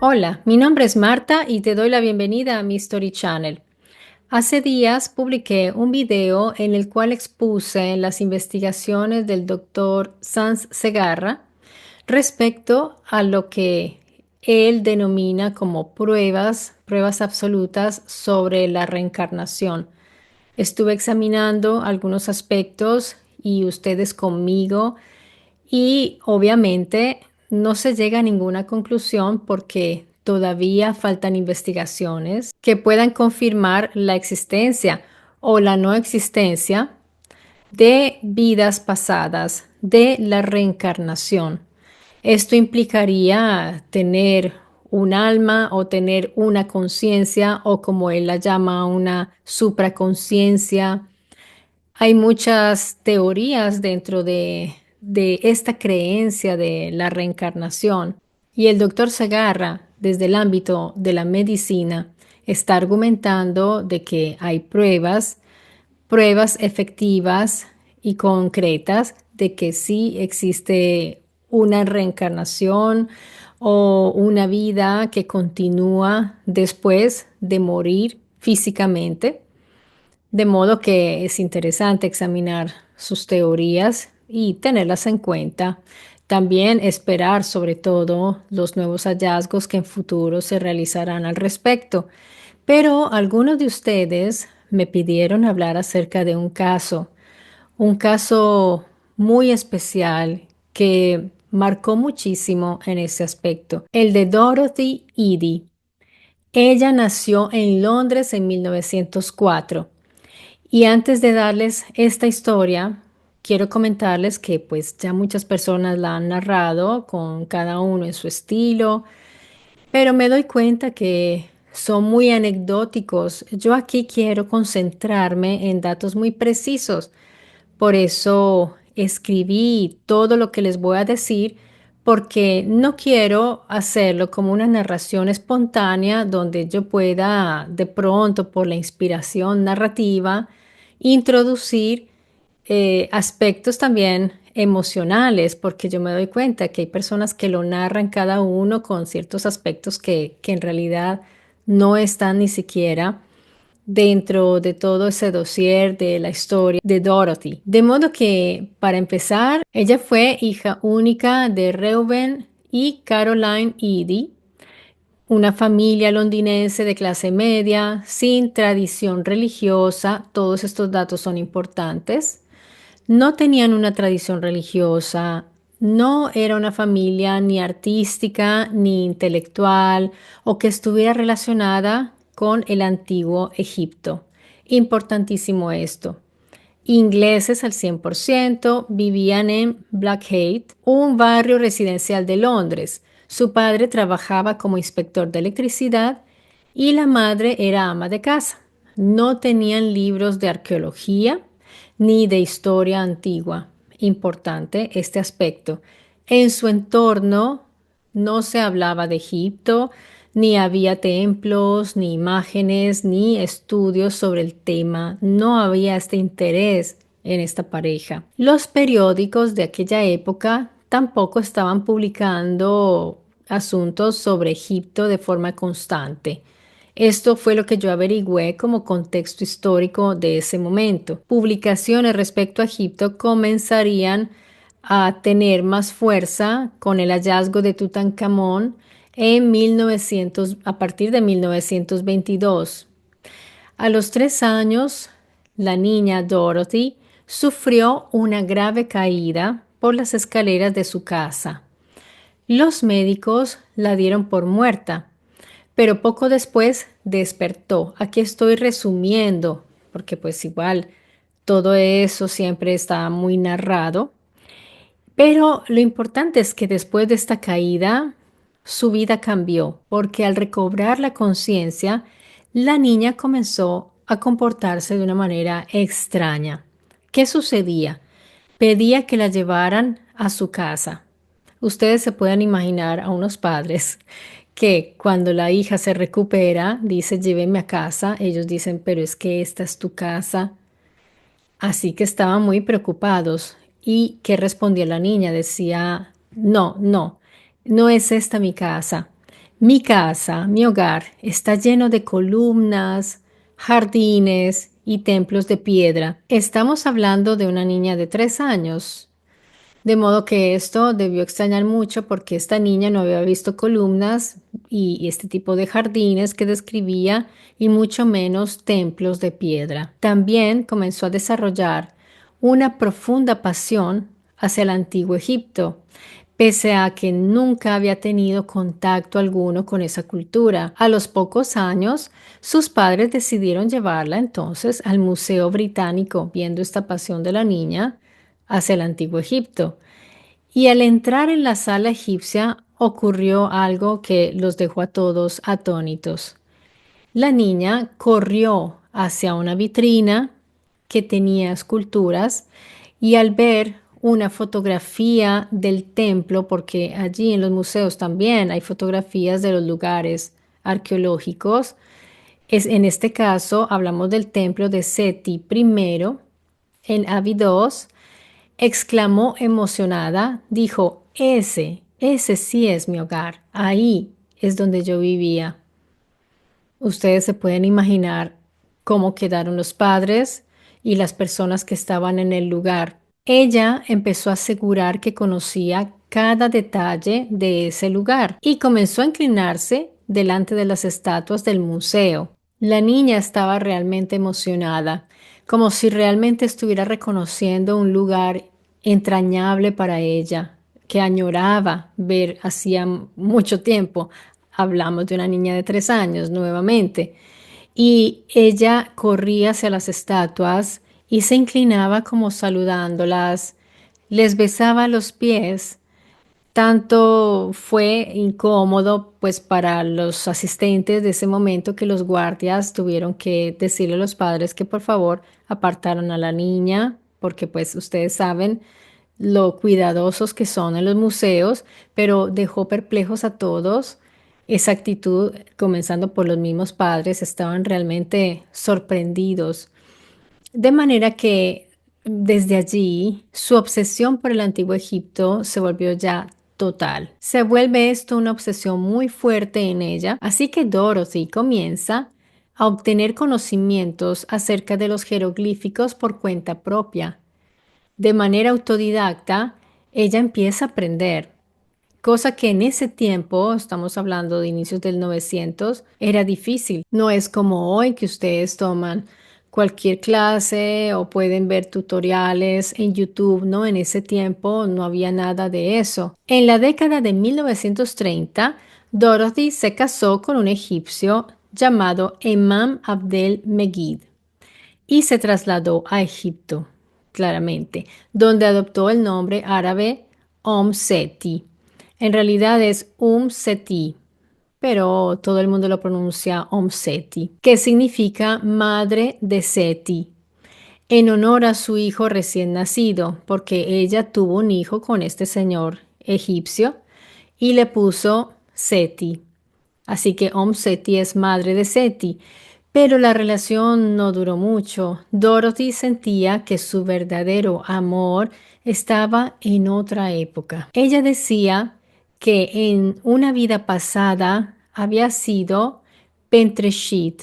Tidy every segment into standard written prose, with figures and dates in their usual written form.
Hola, mi nombre es Marta y te doy la bienvenida a mi Story Channel. Hace días publiqué un video en el cual expuse las investigaciones del doctor Sanz Segarra respecto a lo que él denomina como pruebas absolutas sobre la reencarnación. Estuve examinando algunos aspectos y ustedes conmigo y obviamente no se llega a ninguna conclusión porque todavía faltan investigaciones que puedan confirmar la existencia o la no existencia de vidas pasadas, de la reencarnación. Esto implicaría tener un alma o tener una conciencia o como él la llama, una supraconciencia. Hay muchas teorías dentro de esta creencia de la reencarnación y el doctor Segarra, desde el ámbito de la medicina, está argumentando de que hay pruebas efectivas y concretas de que sí existe una reencarnación o una vida que continúa después de morir físicamente. De modo que es interesante examinar sus teorías y tenerlas en cuenta. También esperar sobre todo los nuevos hallazgos que en futuro se realizarán al respecto. Pero algunos de ustedes me pidieron hablar acerca de un caso muy especial que marcó muchísimo en ese aspecto, el de Dorothy Eady. Ella nació en Londres en 1904. Y antes de darles esta historia, quiero comentarles que pues ya muchas personas la han narrado con cada uno en su estilo, pero me doy cuenta que son muy anecdóticos. Yo aquí quiero concentrarme en datos muy precisos. Por eso escribí todo lo que les voy a decir, porque no quiero hacerlo como una narración espontánea donde yo pueda de pronto, por la inspiración narrativa, introducir aspectos también emocionales, porque yo me doy cuenta que hay personas que lo narran cada uno con ciertos aspectos que en realidad no están ni siquiera dentro de todo ese dossier de la historia de Dorothy. De modo que, para empezar, ella fue hija única de Reuben y Caroline Eady, una familia londinense de clase media, sin tradición religiosa. Todos estos datos son importantes. No tenían una tradición religiosa, no era una familia ni artística ni intelectual o que estuviera relacionada con el antiguo Egipto. Importantísimo esto. Ingleses al 100%, vivían en Blackheath, un barrio residencial de Londres. Su padre trabajaba como inspector de electricidad y la madre era ama de casa. No tenían libros de arqueología ni de historia antigua. Importante este aspecto. En su entorno no se hablaba de Egipto, ni había templos, ni imágenes, ni estudios sobre el tema. No había este interés en esta pareja. Los periódicos de aquella época tampoco estaban publicando asuntos sobre Egipto de forma constante. Esto fue lo que yo averigüé como contexto histórico de ese momento. Publicaciones respecto a Egipto comenzarían a tener más fuerza con el hallazgo de Tutankamón en 1900, a partir de 1922. A los 3 años, la niña Dorothy sufrió una grave caída por las escaleras de su casa. Los médicos la dieron por muerta, pero poco después despertó. Aquí estoy resumiendo, porque pues igual todo eso siempre está muy narrado. Pero lo importante es que después de esta caída, su vida cambió, porque al recobrar la conciencia, la niña comenzó a comportarse de una manera extraña. ¿Qué sucedía? Pedía que la llevaran a su casa. Ustedes se pueden imaginar a unos padres que cuando la hija se recupera, dice, llévenme a casa. Ellos dicen, pero es que esta es tu casa. Así que estaban muy preocupados. ¿Y qué respondía la niña? Decía, no, no, no es esta mi casa. Mi casa, mi hogar, está lleno de columnas, jardines y templos de piedra. Estamos hablando de una niña de 3 años. De modo que esto debió extrañar mucho porque esta niña no había visto columnas y este tipo de jardines que describía y mucho menos templos de piedra. También comenzó a desarrollar una profunda pasión hacia el antiguo Egipto, pese a que nunca había tenido contacto alguno con esa cultura. A los pocos años, sus padres decidieron llevarla entonces al Museo Británico, viendo esta pasión de la niña hacia el antiguo Egipto. Y al entrar en la sala egipcia ocurrió algo que los dejó a todos atónitos. La niña corrió hacia una vitrina que tenía esculturas y al ver una fotografía del templo, porque allí en los museos también hay fotografías de los lugares arqueológicos, en este caso hablamos del templo de Seti primero en Abidos. Exclamó emocionada, dijo, ese sí es mi hogar, ahí es donde yo vivía. Ustedes se pueden imaginar cómo quedaron los padres y las personas que estaban en el lugar. Ella empezó a asegurar que conocía cada detalle de ese lugar y comenzó a inclinarse delante de las estatuas del museo. La niña estaba realmente emocionada, como si realmente estuviera reconociendo un lugar entrañable para ella, que añoraba ver hacía mucho tiempo. Hablamos de una niña de 3 años nuevamente. Y ella corría hacia las estatuas y se inclinaba como saludándolas, les besaba los pies. Tanto fue incómodo pues para los asistentes de ese momento que los guardias tuvieron que decirle a los padres que por favor apartaran a la niña, porque pues ustedes saben lo cuidadosos que son en los museos, pero dejó perplejos a todos. Esa actitud, comenzando por los mismos padres, estaban realmente sorprendidos. De manera que desde allí su obsesión por el antiguo Egipto se volvió ya total. Se vuelve esto una obsesión muy fuerte en ella, así que Dorothy comienza a obtener conocimientos acerca de los jeroglíficos por cuenta propia. De manera autodidacta, ella empieza a aprender, cosa que en ese tiempo, estamos hablando de inicios del 900, era difícil. No es como hoy que ustedes toman cualquier clase o pueden ver tutoriales en YouTube, ¿no? En ese tiempo no había nada de eso. En la década de 1930, Dorothy se casó con un egipcio llamado Imam Abdel Megid y se trasladó a Egipto, claramente, donde adoptó el nombre árabe Seti. En realidad es Seti, pero todo el mundo lo pronuncia Seti, que significa madre de Seti, en honor a su hijo recién nacido, porque ella tuvo un hijo con este señor egipcio y le puso Seti. Así que Seti es madre de Seti. Pero la relación no duró mucho. Dorothy sentía que su verdadero amor estaba en otra época. Ella decía que en una vida pasada había sido Pentreshit,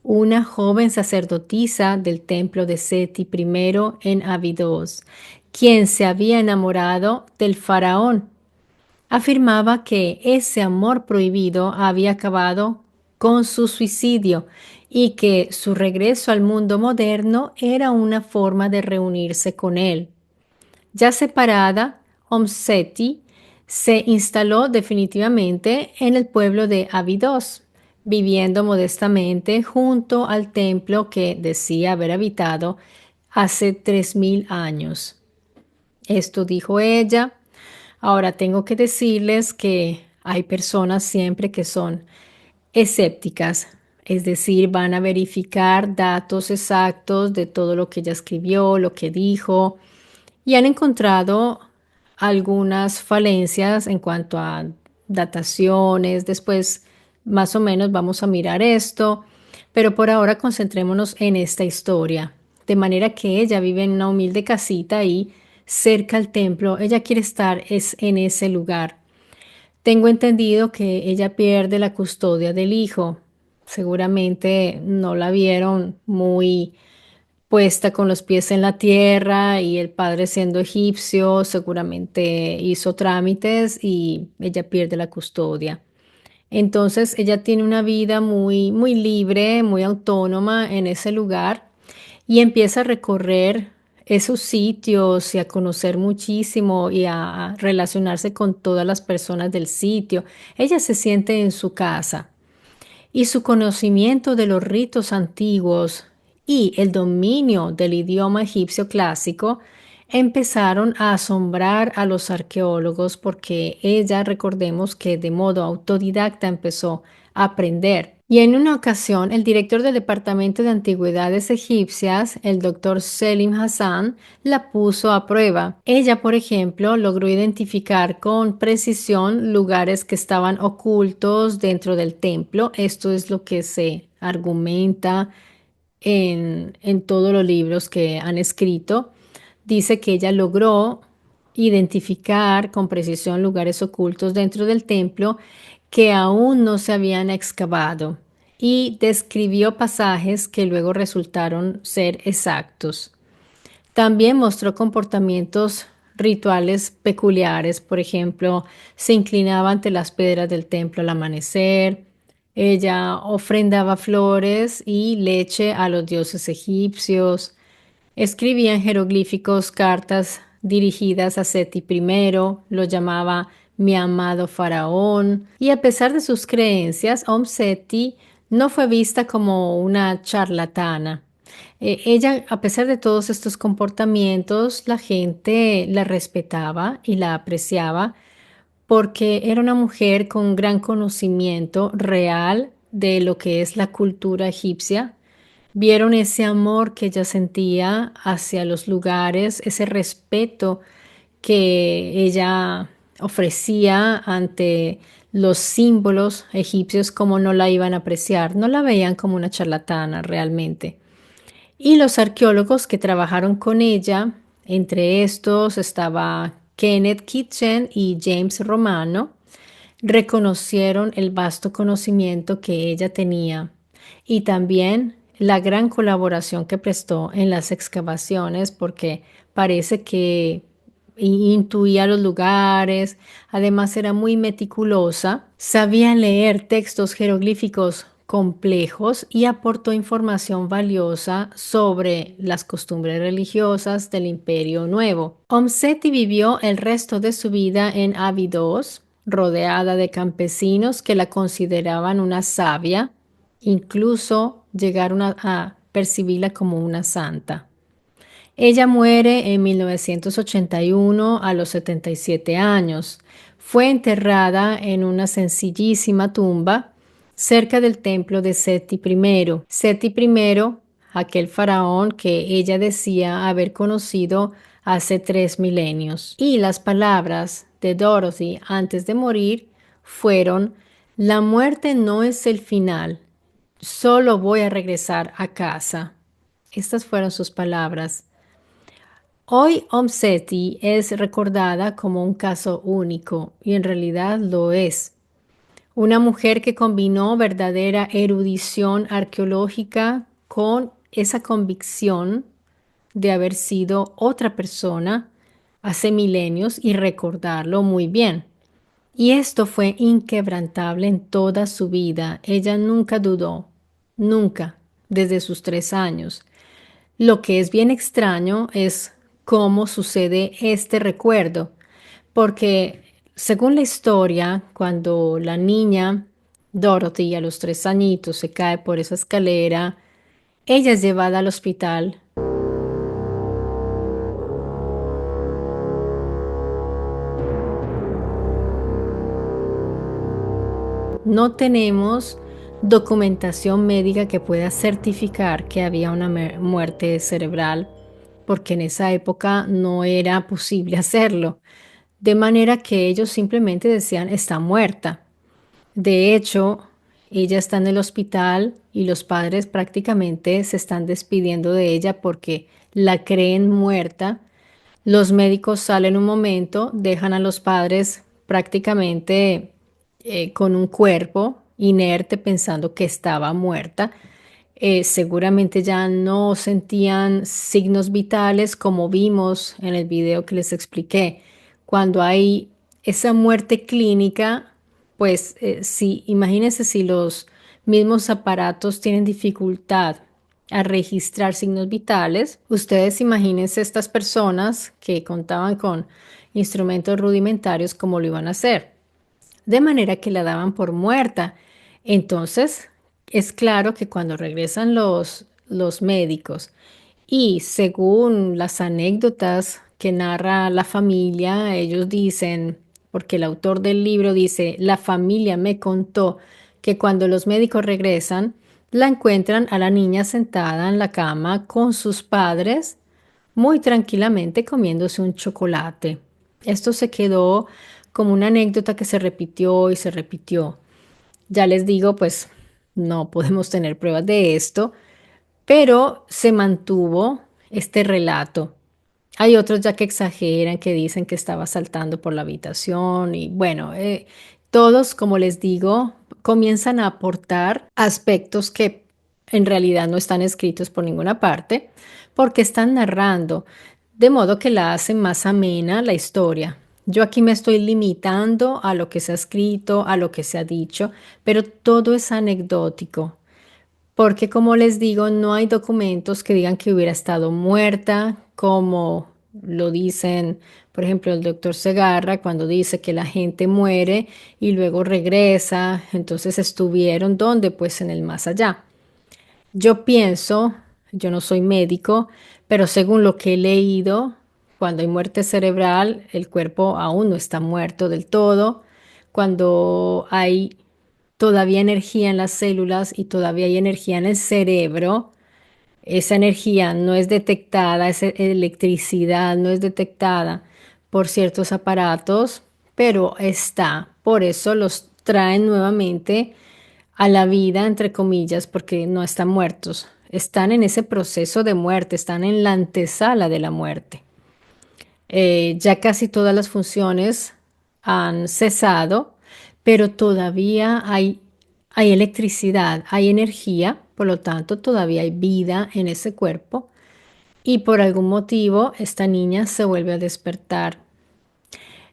una joven sacerdotisa del templo de Seti I en Abidos, quien se había enamorado del faraón. Afirmaba que ese amor prohibido había acabado con su suicidio y que su regreso al mundo moderno era una forma de reunirse con él. Ya separada, Omseti se instaló definitivamente en el pueblo de Abidos, viviendo modestamente junto al templo que decía haber habitado hace 3000 años. Esto dijo ella. Ahora tengo que decirles que hay personas siempre que son escépticas, es decir, van a verificar datos exactos de todo lo que ella escribió, lo que dijo, y han encontrado algunas falencias en cuanto a dataciones. Después, más o menos, vamos a mirar esto, pero por ahora concentrémonos en esta historia. De manera que ella vive en una humilde casita ahí cerca al templo. Ella quiere estar en ese lugar. Tengo entendido que ella pierde la custodia del hijo. Seguramente no la vieron muy puesta con los pies en la tierra y el padre siendo egipcio seguramente hizo trámites y ella pierde la custodia. Entonces ella tiene una vida muy, muy libre, muy autónoma en ese lugar y empieza a recorrer esos sitios y a conocer muchísimo y a relacionarse con todas las personas del sitio. Ella se siente en su casa y su conocimiento de los ritos antiguos y el dominio del idioma egipcio clásico empezaron a asombrar a los arqueólogos porque ella, recordemos que de modo autodidacta empezó a aprender. Y en una ocasión, el director del Departamento de Antigüedades Egipcias, el doctor Selim Hassan, la puso a prueba. Ella, por ejemplo, logró identificar con precisión lugares que estaban ocultos dentro del templo. Esto es lo que se argumenta en todos los libros que han escrito. Dice que ella logró identificar con precisión lugares ocultos dentro del templo que aún no se habían excavado y describió pasajes que luego resultaron ser exactos. También mostró comportamientos rituales peculiares, por ejemplo, se inclinaba ante las piedras del templo al amanecer, ella ofrendaba flores y leche a los dioses egipcios, escribía en jeroglíficos cartas dirigidas a Seti I, lo llamaba mi amado faraón, y a pesar de sus creencias, Seti no fue vista como una charlatana. Ella, a pesar de todos estos comportamientos, la gente la respetaba y la apreciaba porque era una mujer con gran conocimiento real de lo que es la cultura egipcia. Vieron ese amor que ella sentía hacia los lugares, ese respeto que ella ofrecía ante los símbolos egipcios, como no la iban a apreciar, no la veían como una charlatana realmente. Y los arqueólogos que trabajaron con ella, entre estos estaba Kenneth Kitchen y James Romano, reconocieron el vasto conocimiento que ella tenía y también la gran colaboración que prestó en las excavaciones porque parece que intuía los lugares, además era muy meticulosa, sabía leer textos jeroglíficos complejos y aportó información valiosa sobre las costumbres religiosas del Imperio Nuevo. Omseti vivió el resto de su vida en Abidos, rodeada de campesinos que la consideraban una sabia, incluso llegaron a percibirla como una santa. Ella muere en 1981 a los 77 años. Fue enterrada en una sencillísima tumba cerca del templo de Seti I. Seti I, aquel faraón que ella decía haber conocido hace 3 milenios. Y las palabras de Dorothy antes de morir fueron: la muerte no es el final, solo voy a regresar a casa. Estas fueron sus palabras. Hoy Omseti es recordada como un caso único y en realidad lo es. Una mujer que combinó verdadera erudición arqueológica con esa convicción de haber sido otra persona hace milenios y recordarlo muy bien. Y esto fue inquebrantable en toda su vida. Ella nunca dudó, nunca, desde sus 3 años. Lo que es bien extraño es cómo sucede este recuerdo, porque según la historia, cuando la niña Dorothy a los 3 añitos se cae por esa escalera, ella es llevada al hospital. No tenemos documentación médica que pueda certificar que había una muerte cerebral, porque en esa época no era posible hacerlo. De manera que ellos simplemente decían, está muerta. De hecho, ella está en el hospital y los padres prácticamente se están despidiendo de ella porque la creen muerta. Los médicos salen un momento, dejan a los padres prácticamente con un cuerpo inerte pensando que estaba muerta. Seguramente ya no sentían signos vitales como vimos en el video que les expliqué. Cuando hay esa muerte clínica, pues si imagínense si los mismos aparatos tienen dificultad a registrar signos vitales, ustedes imagínense estas personas que contaban con instrumentos rudimentarios, cómo lo iban a hacer, de manera que la daban por muerta. Entonces, es claro que cuando regresan los médicos y según las anécdotas que narra la familia, ellos dicen, porque el autor del libro dice, la familia me contó que cuando los médicos regresan, la encuentran a la niña sentada en la cama con sus padres, muy tranquilamente comiéndose un chocolate. Esto se quedó como una anécdota que se repitió y se repitió. Ya les digo, pues no podemos tener pruebas de esto, pero se mantuvo este relato. Hay otros ya que exageran, que dicen que estaba saltando por la habitación y bueno, todos, como les digo, comienzan a aportar aspectos que en realidad no están escritos por ninguna parte, porque están narrando, de modo que la hacen más amena la historia. Yo aquí me estoy limitando a lo que se ha escrito, a lo que se ha dicho, pero todo es anecdótico. Porque como les digo, no hay documentos que digan que hubiera estado muerta, como lo dicen, por ejemplo, el doctor Segarra, cuando dice que la gente muere y luego regresa, entonces estuvieron ¿dónde? Pues en el más allá. Yo pienso, yo no soy médico, pero según lo que he leído, cuando hay muerte cerebral, el cuerpo aún no está muerto del todo. Cuando hay todavía energía en las células y todavía hay energía en el cerebro, esa energía no es detectada, esa electricidad no es detectada por ciertos aparatos, pero está. Por eso los traen nuevamente a la vida, entre comillas, porque no están muertos. Están en ese proceso de muerte, están en la antesala de la muerte. Ya casi todas las funciones han cesado, pero todavía hay electricidad, hay energía, por lo tanto todavía hay vida en ese cuerpo y por algún motivo esta niña se vuelve a despertar.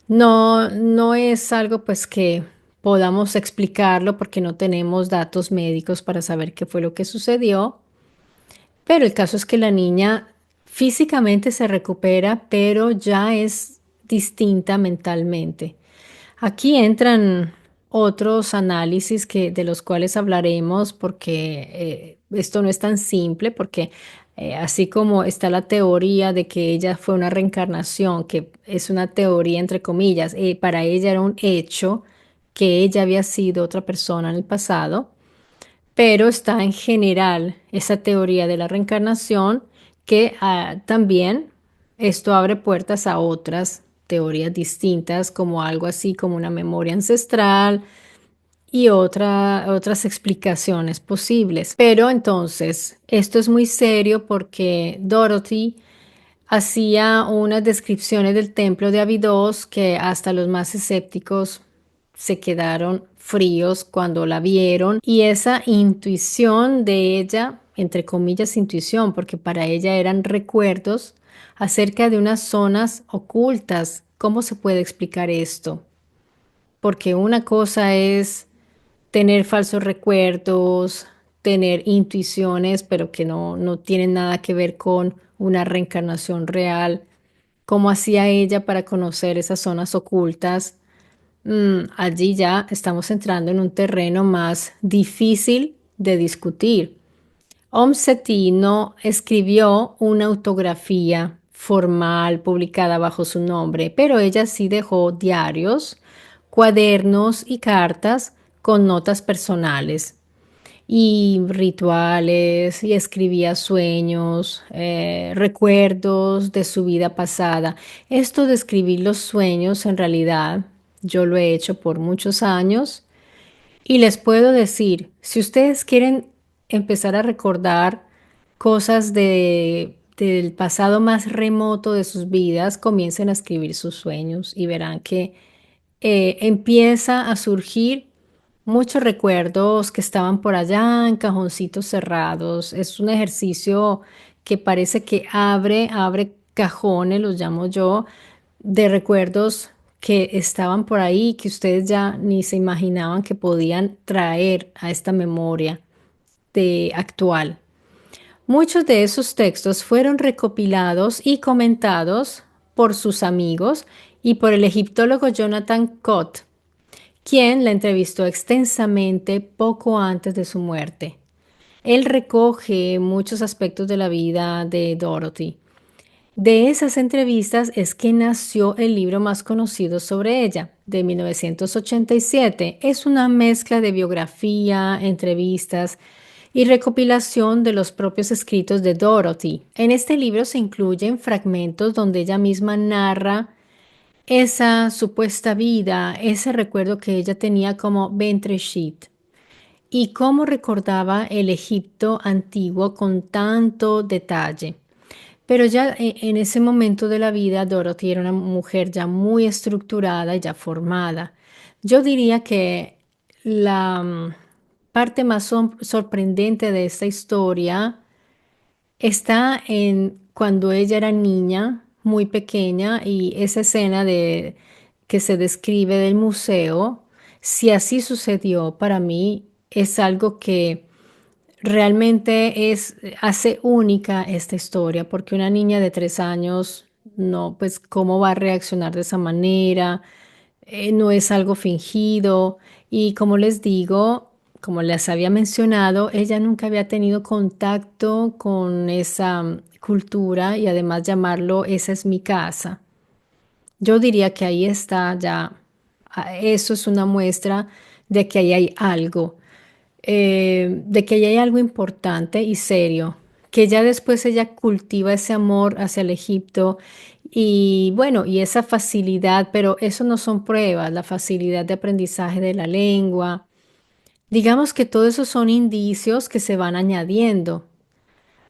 No, no es algo pues que podamos explicarlo porque no tenemos datos médicos para saber qué fue lo que sucedió, pero el caso es que la niña físicamente se recupera, pero ya es distinta mentalmente. Aquí entran otros análisis de los cuales hablaremos porque esto no es tan simple, porque así como está la teoría de que ella fue una reencarnación, que es una teoría entre comillas, para ella era un hecho que ella había sido otra persona en el pasado, pero está en general esa teoría de la reencarnación que también esto abre puertas a otras teorías distintas, como algo así como una memoria ancestral y otras explicaciones posibles. Pero entonces, esto es muy serio porque Dorothy hacía unas descripciones del templo de Abidos que hasta los más escépticos se quedaron fríos cuando la vieron y esa intuición de ella, entre comillas intuición, porque para ella eran recuerdos acerca de unas zonas ocultas. ¿Cómo se puede explicar esto? Porque una cosa es tener falsos recuerdos, tener intuiciones, pero que no tienen nada que ver con una reencarnación real. ¿Cómo hacía ella para conocer esas zonas ocultas? Allí ya estamos entrando en un terreno más difícil de discutir. Om Seti no escribió una autografía formal publicada bajo su nombre, pero ella sí dejó diarios, cuadernos y cartas con notas personales y rituales y escribía sueños, recuerdos de su vida pasada. Esto de escribir los sueños, en realidad, yo lo he hecho por muchos años y les puedo decir, si ustedes quieren empezar a recordar cosas del pasado más remoto de sus vidas, comiencen a escribir sus sueños y verán que empieza a surgir muchos recuerdos que estaban por allá en cajoncitos cerrados. Es un ejercicio que parece que abre cajones, los llamo yo, de recuerdos que estaban por ahí, que ustedes ya ni se imaginaban que podían traer a esta memoria de actual. Muchos de esos textos fueron recopilados y comentados por sus amigos y por el egiptólogo Jonathan Cott, quien la entrevistó extensamente poco antes de su muerte. Él recoge muchos aspectos de la vida de Dorothy. De esas entrevistas es que nació el libro más conocido sobre ella, de 1987. Es una mezcla de biografía, entrevistas y recopilación de los propios escritos de Dorothy. En este libro se incluyen fragmentos donde ella misma narra esa supuesta vida, ese recuerdo que ella tenía como Bentreshit y cómo recordaba el Egipto antiguo con tanto detalle. Pero ya en ese momento de la vida, Dorothy era una mujer ya muy estructurada y ya formada. Yo diría que la parte más sorprendente de esta historia está en cuando ella era niña, muy pequeña, y esa escena de que se describe del museo, si así sucedió para mí, es algo que realmente hace única esta historia, porque una niña de 3 años, no, pues, ¿cómo va a reaccionar de esa manera? No es algo fingido. Y como les digo, como les había mencionado, ella nunca había tenido contacto con esa cultura y además llamarlo, esa es mi casa. Yo diría que ahí está ya, eso es una muestra de que ahí hay algo de que ya hay algo importante y serio, que ya después ella cultiva ese amor hacia el Egipto y bueno, y esa facilidad, pero eso no son pruebas, la facilidad de aprendizaje de la lengua. Digamos que todo eso son indicios que se van añadiendo,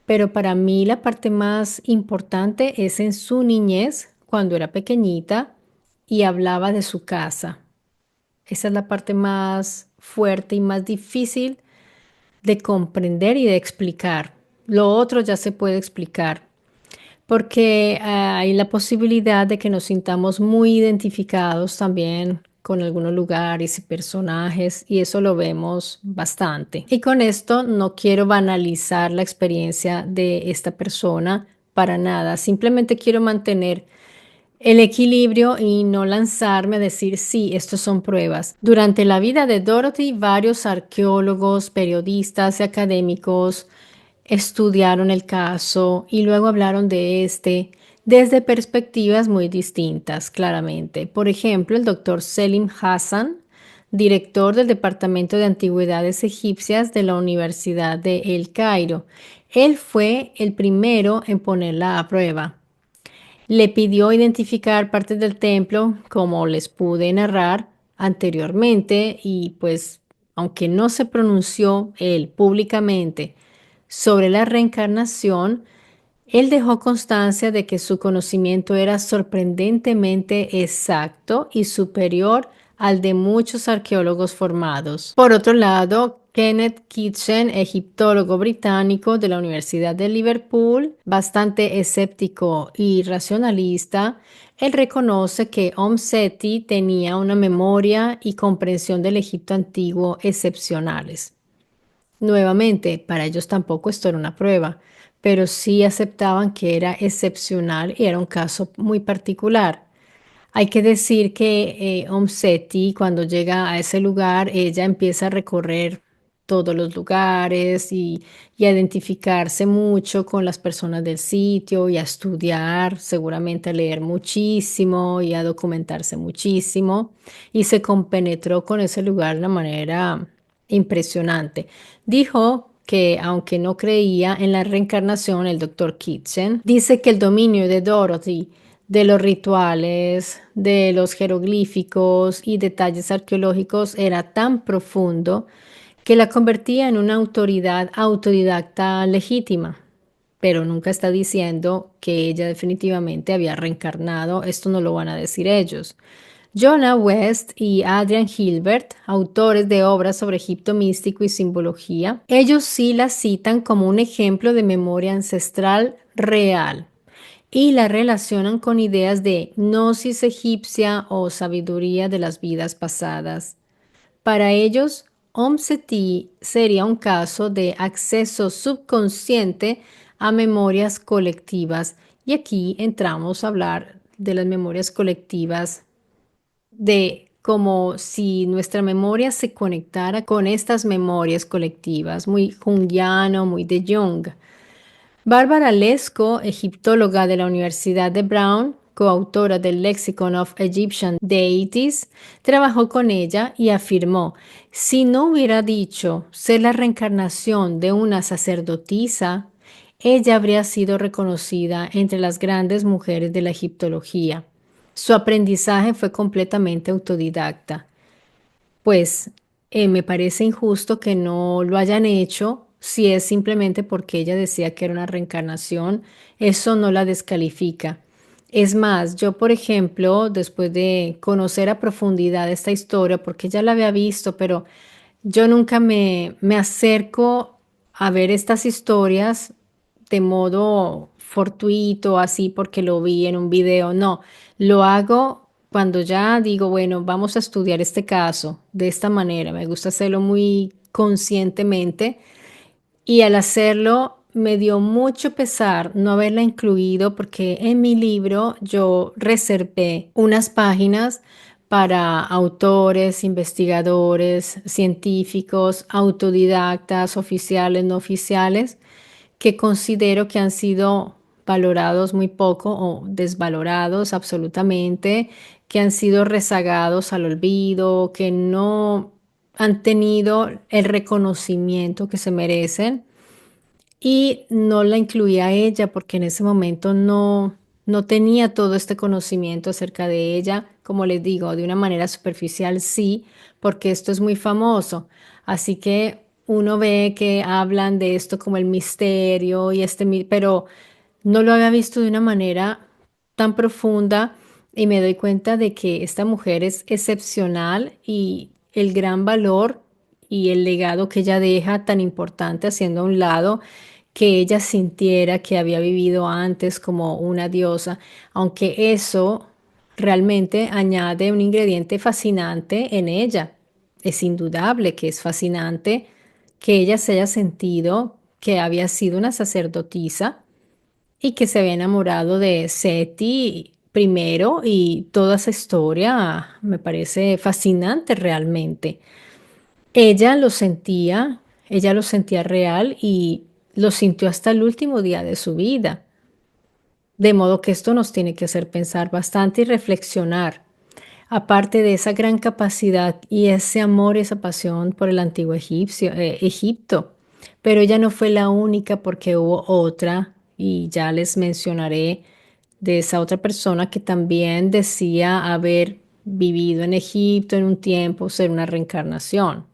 pero para mí la parte más importante es en su niñez, cuando era pequeñita y hablaba de su casa. Esa es la parte más fuerte y más difícil de comprender y de explicar. Lo otro ya se puede explicar, porque hay la posibilidad de que nos sintamos muy identificados también con algunos lugares y personajes, y eso lo vemos bastante. Y con esto no quiero banalizar la experiencia de esta persona para nada, simplemente quiero mantener el equilibrio y no lanzarme a decir, sí, estos son pruebas. Durante la vida de Dorothy, varios arqueólogos, periodistas y académicos estudiaron el caso y luego hablaron de este desde perspectivas muy distintas, claramente. Por ejemplo, el doctor Selim Hassan, director del Departamento de Antigüedades Egipcias de la Universidad de El Cairo. Él fue el primero en ponerla a prueba. Le pidió identificar partes del templo, como les pude narrar anteriormente, y pues, aunque no se pronunció él públicamente sobre la reencarnación, él dejó constancia de que su conocimiento era sorprendentemente exacto y superior al de muchos arqueólogos formados. Por otro lado, Kenneth Kitchen, egiptólogo británico de la Universidad de Liverpool, bastante escéptico y racionalista, él reconoce que Seti tenía una memoria y comprensión del Egipto antiguo excepcionales. Nuevamente, para ellos tampoco esto era una prueba, pero sí aceptaban que era excepcional y era un caso muy particular. Hay que decir que Seti, cuando llega a ese lugar, ella empieza a recorrer todos los lugares y a identificarse mucho con las personas del sitio y a estudiar, seguramente a leer muchísimo y a documentarse muchísimo y se compenetró con ese lugar de una manera impresionante. Dijo que aunque no creía en la reencarnación, el doctor Kitchen dice que el dominio de Dorothy de los rituales, de los jeroglíficos y detalles arqueológicos era tan profundo que la convertía en una autoridad autodidacta legítima, pero nunca está diciendo que ella definitivamente había reencarnado, esto no lo van a decir ellos. Jonah West y Adrian Hilbert, autores de obras sobre Egipto místico y simbología, ellos sí la citan como un ejemplo de memoria ancestral real y la relacionan con ideas de gnosis egipcia o sabiduría de las vidas pasadas. Para ellos, Om-Seti sería un caso de acceso subconsciente a memorias colectivas. Y aquí entramos a hablar de las memorias colectivas, de como si nuestra memoria se conectara con estas memorias colectivas, muy junguiano, muy de Jung. Bárbara Lesko, egiptóloga de la Universidad de Brown, coautora del Lexicon of Egyptian Deities, trabajó con ella y afirmó, si no hubiera dicho ser la reencarnación de una sacerdotisa, ella habría sido reconocida entre las grandes mujeres de la egiptología. Su aprendizaje fue completamente autodidacta. Pues me parece injusto que no lo hayan hecho si es simplemente porque ella decía que era una reencarnación. Eso no la descalifica. Es más, yo, por ejemplo, después de conocer a profundidad esta historia, porque ya la había visto, pero yo nunca me acerco a ver estas historias de modo fortuito, así porque lo vi en un video. No, lo hago cuando ya digo, bueno, vamos a estudiar este caso de esta manera. Me gusta hacerlo muy conscientemente y al hacerlo me dio mucho pesar no haberla incluido porque en mi libro yo reservé unas páginas para autores, investigadores, científicos, autodidactas, oficiales, no oficiales, que considero que han sido valorados muy poco o desvalorados absolutamente, que han sido rezagados al olvido, que no han tenido el reconocimiento que se merecen y no la incluía a ella porque en ese momento no tenía todo este conocimiento acerca de ella, como les digo, de una manera superficial sí, porque esto es muy famoso. Así que uno ve que hablan de esto como el misterio y pero no lo había visto de una manera tan profunda y me doy cuenta de que esta mujer es excepcional y el gran valor y el legado que ella deja tan importante haciendo a un lado que ella sintiera que había vivido antes como una diosa, aunque eso realmente añade un ingrediente fascinante en ella. Es indudable que es fascinante que ella se haya sentido que había sido una sacerdotisa y que se había enamorado de Seti primero y toda esa historia me parece fascinante realmente. Ella lo sentía, ella lo sentía real y lo sintió hasta el último día de su vida. De modo que esto nos tiene que hacer pensar bastante y reflexionar. Aparte de esa gran capacidad y ese amor, esa pasión por el antiguo Egipto. Pero ella no fue la única porque hubo otra, y ya les mencionaré de esa otra persona que también decía haber vivido en Egipto en un tiempo, ser una reencarnación.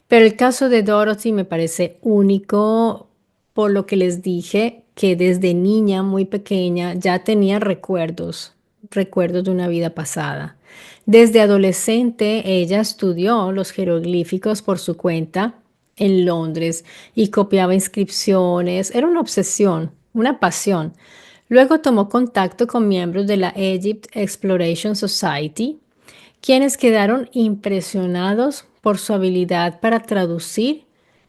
Pero el caso de Dorothy me parece único por lo que les dije que desde niña, muy pequeña, ya tenía recuerdos de una vida pasada. Desde adolescente, ella estudió los jeroglíficos por su cuenta en Londres y copiaba inscripciones. Era una obsesión, una pasión. Luego tomó contacto con miembros de la Egypt Exploration Society, quienes quedaron impresionados por su habilidad para traducir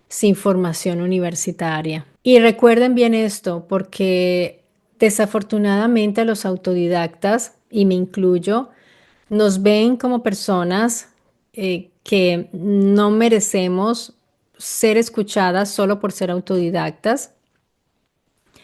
sin información universitaria. Y recuerden bien esto, porque desafortunadamente los autodidactas, y me incluyo, nos ven como personas que no merecemos ser escuchadas solo por ser autodidactas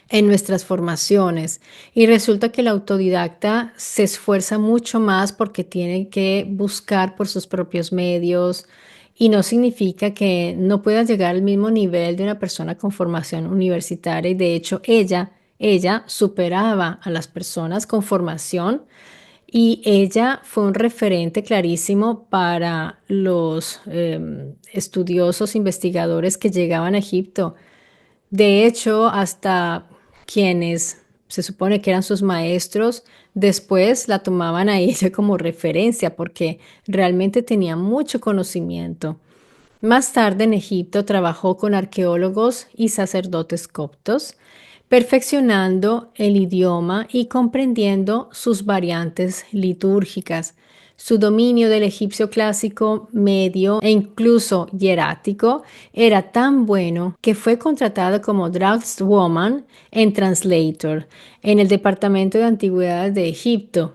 en nuestras formaciones. Y resulta que el autodidacta se esfuerza mucho más porque tiene que buscar por sus propios medios y no significa que no pueda llegar al mismo nivel de una persona con formación universitaria. Y de hecho, ella superaba a las personas con formación y ella fue un referente clarísimo para los estudiosos, investigadores que llegaban a Egipto. De hecho, hasta quienes se supone que eran sus maestros Después la tomaban a ella como referencia porque realmente tenía mucho conocimiento. Más tarde en Egipto trabajó con arqueólogos y sacerdotes coptos, perfeccionando el idioma y comprendiendo sus variantes litúrgicas. Su dominio del egipcio clásico medio e incluso hierático era tan bueno que fue contratada como draftswoman en Translator en el Departamento de Antigüedades de Egipto.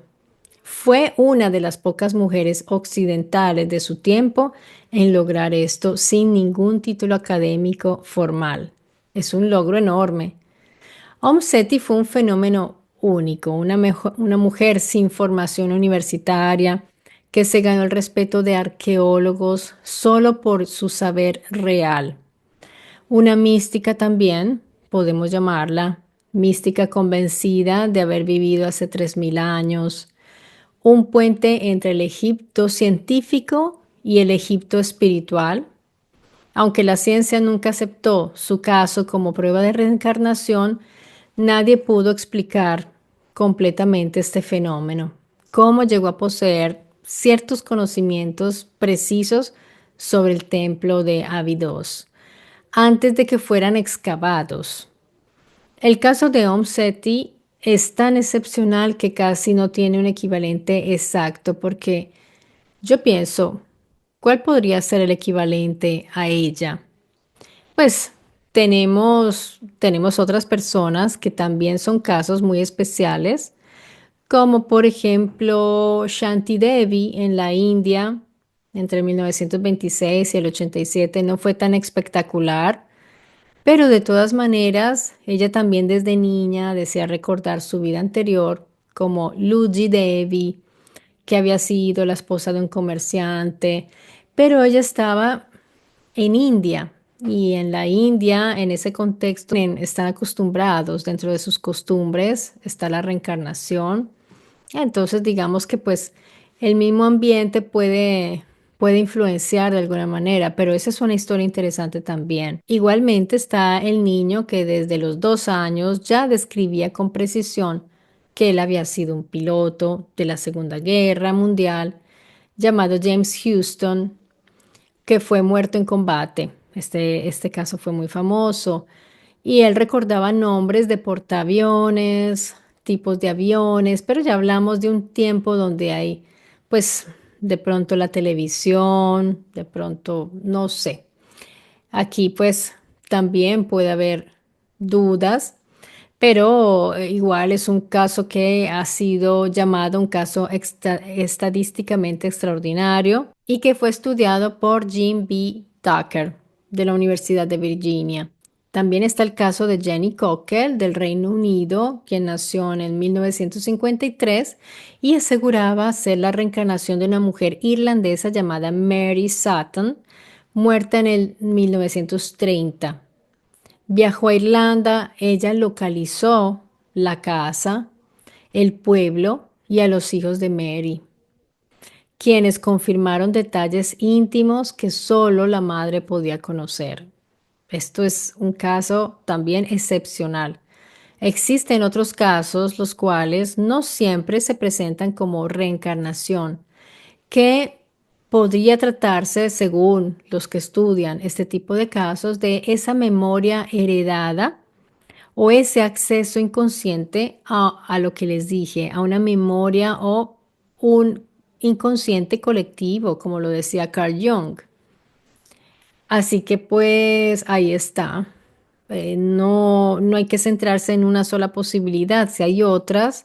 Fue una de las pocas mujeres occidentales de su tiempo en lograr esto sin ningún título académico formal. Es un logro enorme. Seti fue un fenómeno único, una mujer sin formación universitaria que se ganó el respeto de arqueólogos solo por su saber real. Una mística también, podemos llamarla, mística convencida de haber vivido hace 3000 años, un puente entre el Egipto científico y el Egipto espiritual. Aunque la ciencia nunca aceptó su caso como prueba de reencarnación, nadie pudo explicar completamente este fenómeno, cómo llegó a poseer ciertos conocimientos precisos sobre el templo de Abidos antes de que fueran excavados. El caso de Om Seti es tan excepcional que casi no tiene un equivalente exacto porque yo pienso, ¿cuál podría ser el equivalente a ella? Pues tenemos otras personas que también son casos muy especiales, como por ejemplo Shanti Devi en la India entre 1926 y el 87 no fue tan espectacular, pero de todas maneras ella también desde niña desea recordar su vida anterior como Luji Devi, que había sido la esposa de un comerciante, pero ella estaba en India y en la India, en ese contexto, están acostumbrados, dentro de sus costumbres está la reencarnación. Entonces, digamos que pues el mismo ambiente puede influenciar de alguna manera, pero esa es una historia interesante también. Igualmente está el niño que desde los 2 años ya describía con precisión que él había sido un piloto de la Segunda Guerra Mundial llamado James Houston, que fue muerto en combate. Este caso fue muy famoso. Y él recordaba nombres de portaaviones, tipos de aviones, pero ya hablamos de un tiempo donde hay, pues, de pronto la televisión, de pronto, no sé. Aquí, pues, también puede haber dudas, pero igual es un caso que ha sido llamado un caso estadísticamente extraordinario y que fue estudiado por Jim B. Tucker de la Universidad de Virginia. También está el caso de Jenny Cockell del Reino Unido, quien nació en el 1953 y aseguraba ser la reencarnación de una mujer irlandesa llamada Mary Sutton, muerta en el 1930. Viajó a Irlanda, ella localizó la casa, el pueblo y a los hijos de Mary, quienes confirmaron detalles íntimos que solo la madre podía conocer. Esto es un caso también excepcional. Existen otros casos los cuales no siempre se presentan como reencarnación, que podría tratarse, según los que estudian este tipo de casos, de esa memoria heredada o ese acceso inconsciente a lo que les dije, a una memoria o un inconsciente colectivo, como lo decía Carl Jung. Así que pues ahí está. No hay que centrarse en una sola posibilidad, si hay otras,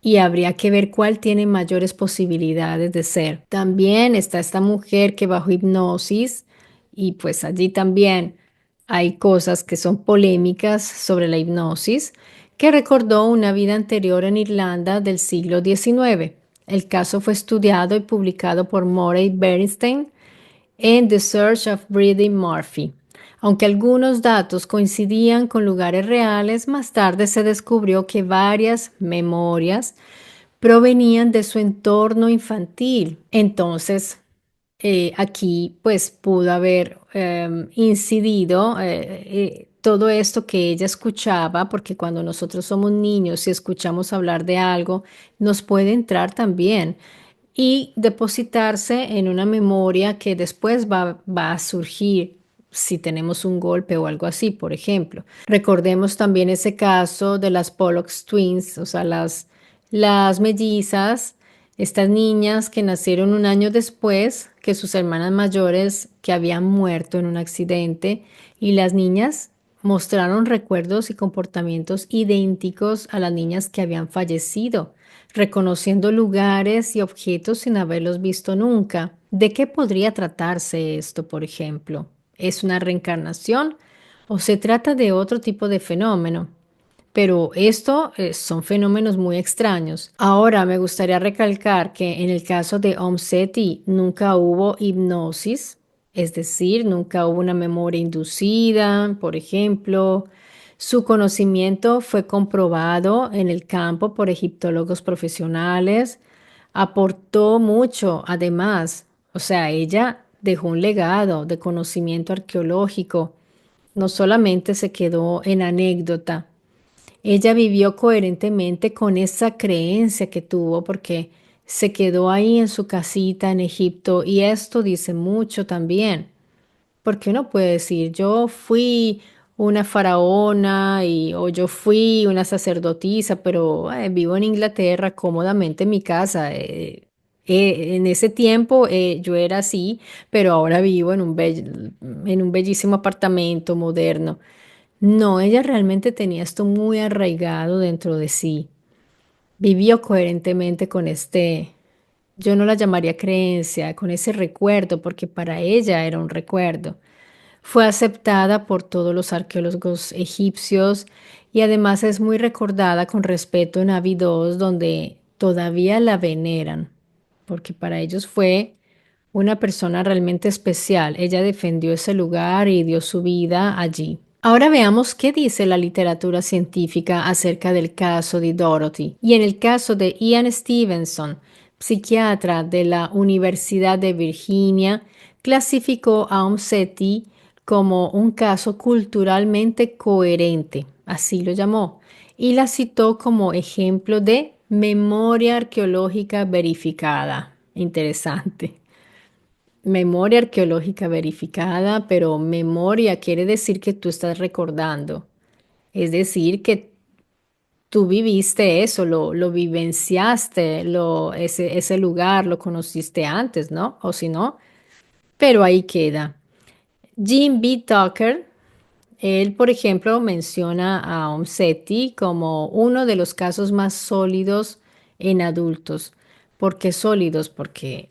y habría que ver cuál tiene mayores posibilidades de ser. También está esta mujer que bajo hipnosis y pues allí también hay cosas que son polémicas sobre la hipnosis, que recordó una vida anterior en Irlanda del siglo XIX. El caso fue estudiado y publicado por Morey Bernstein en The Search of Breathing Murphy. Aunque algunos datos coincidían con lugares reales, más tarde se descubrió que varias memorias provenían de su entorno infantil. Entonces, aquí pues pudo haber incidido todo esto que ella escuchaba, porque cuando nosotros somos niños y escuchamos hablar de algo, nos puede entrar también y depositarse en una memoria que después va a surgir si tenemos un golpe o algo así, por ejemplo. Recordemos también ese caso de las Pollock Twins, o sea, las mellizas, estas niñas que nacieron un año después que sus hermanas mayores que habían muerto en un accidente y las niñas mostraron recuerdos y comportamientos idénticos a las niñas que habían fallecido, reconociendo lugares y objetos sin haberlos visto nunca. ¿De qué podría tratarse esto, por ejemplo? ¿Es una reencarnación o se trata de otro tipo de fenómeno? Pero esto son fenómenos muy extraños. Ahora me gustaría recalcar que en el caso de Om Seti nunca hubo hipnosis, es decir, nunca hubo una memoria inducida, por ejemplo. Su conocimiento fue comprobado en el campo por egiptólogos profesionales. Aportó mucho, además. O sea, ella dejó un legado de conocimiento arqueológico. No solamente se quedó en anécdota. Ella vivió coherentemente con esa creencia que tuvo porque se quedó ahí en su casita en Egipto y esto dice mucho también, porque uno puede decir, yo fui una faraona o yo fui una sacerdotisa, pero vivo en Inglaterra cómodamente en mi casa. En ese tiempo yo era así, pero ahora vivo en un bellísimo apartamento moderno. No, ella realmente tenía esto muy arraigado dentro de sí. Vivió coherentemente con yo no la llamaría creencia, con ese recuerdo, porque para ella era un recuerdo. Fue aceptada por todos los arqueólogos egipcios y además es muy recordada con respeto en Abidos, donde todavía la veneran, porque para ellos fue una persona realmente especial. Ella defendió ese lugar y dio su vida allí. Ahora veamos qué dice la literatura científica acerca del caso de Dorothy. Y en el caso de Ian Stevenson, psiquiatra de la Universidad de Virginia, clasificó a Omseti como un caso culturalmente coherente, así lo llamó, y la citó como ejemplo de memoria arqueológica verificada. Interesante. Memoria arqueológica verificada, pero memoria quiere decir que tú estás recordando. Es decir, que tú viviste eso, lo vivenciaste, ese lugar lo conociste antes, ¿no? O si no, pero ahí queda. Jim B. Tucker, él, por ejemplo, menciona a Omseti como uno de los casos más sólidos en adultos. ¿Por qué sólidos? Porque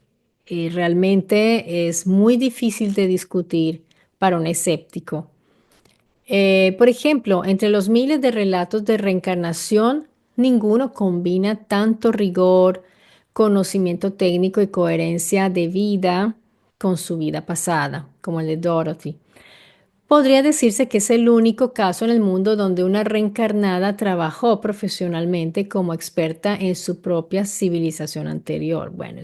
realmente es muy difícil de discutir para un escéptico. Por ejemplo, entre los miles de relatos de reencarnación, ninguno combina tanto rigor, conocimiento técnico y coherencia de vida con su vida pasada, como el de Dorothy. Podría decirse que es el único caso en el mundo donde una reencarnada trabajó profesionalmente como experta en su propia civilización anterior. Bueno,